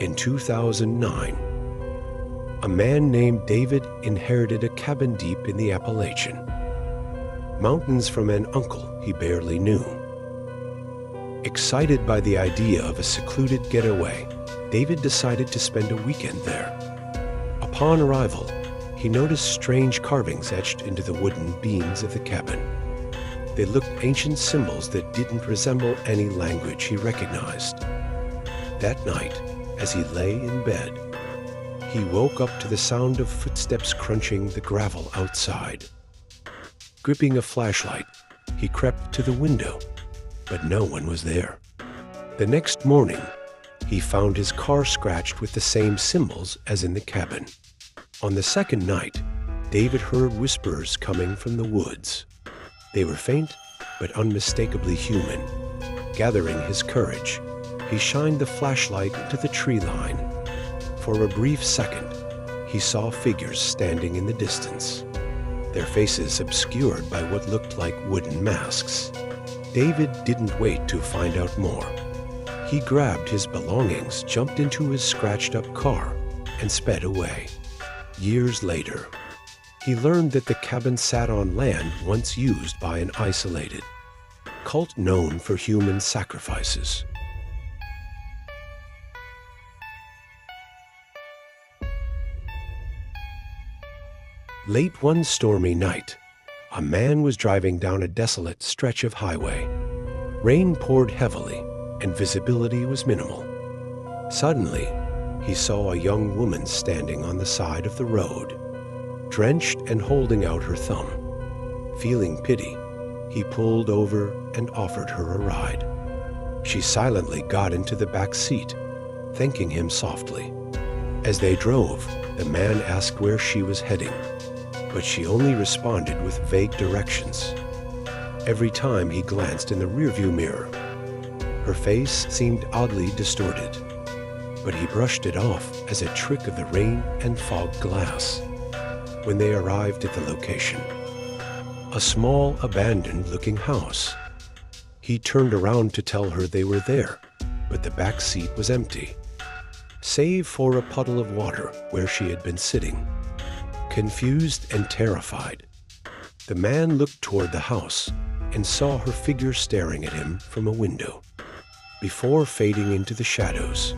In 2009, a man named David inherited a cabin deep in the Appalachian Mountains from an uncle he barely knew. Excited by the idea of a secluded getaway, David decided to spend a weekend there. Upon arrival, he noticed strange carvings etched into the wooden beams of the cabin. They looked ancient symbols that didn't resemble any language he recognized. That night, as he lay in bed, he woke up to the sound of footsteps crunching the gravel outside. Gripping a flashlight, he crept to the window, but no one was there. The next morning, he found his car scratched with the same symbols as in the cabin. On the second night, David heard whispers coming from the woods. They were faint, but unmistakably human. Gathering his courage, he shined the flashlight into the tree line. For a brief second, he saw figures standing in the distance, their faces obscured by what looked like wooden masks. David didn't wait to find out more. He grabbed his belongings, jumped into his scratched-up car, and sped away. Years later, he learned that the cabin sat on land once used by an isolated cult known for human sacrifices. Late one stormy night, a man was driving down a desolate stretch of highway. Rain poured heavily, and visibility was minimal. Suddenly, he saw a young woman standing on the side of the road, drenched and holding out her thumb. Feeling pity, he pulled over and offered her a ride. She silently got into the back seat, thanking him softly. As they drove, the man asked where she was heading, but she only responded with vague directions. Every time he glanced in the rearview mirror, her face seemed oddly distorted, but he brushed it off as a trick of the rain and fog glass. When they arrived at the location, a small, abandoned-looking house, he turned around to tell her they were there, but the back seat was empty, save for a puddle of water where she had been sitting. Confused and terrified, the man looked toward the house and saw her figure staring at him from a window. Before fading into the shadows,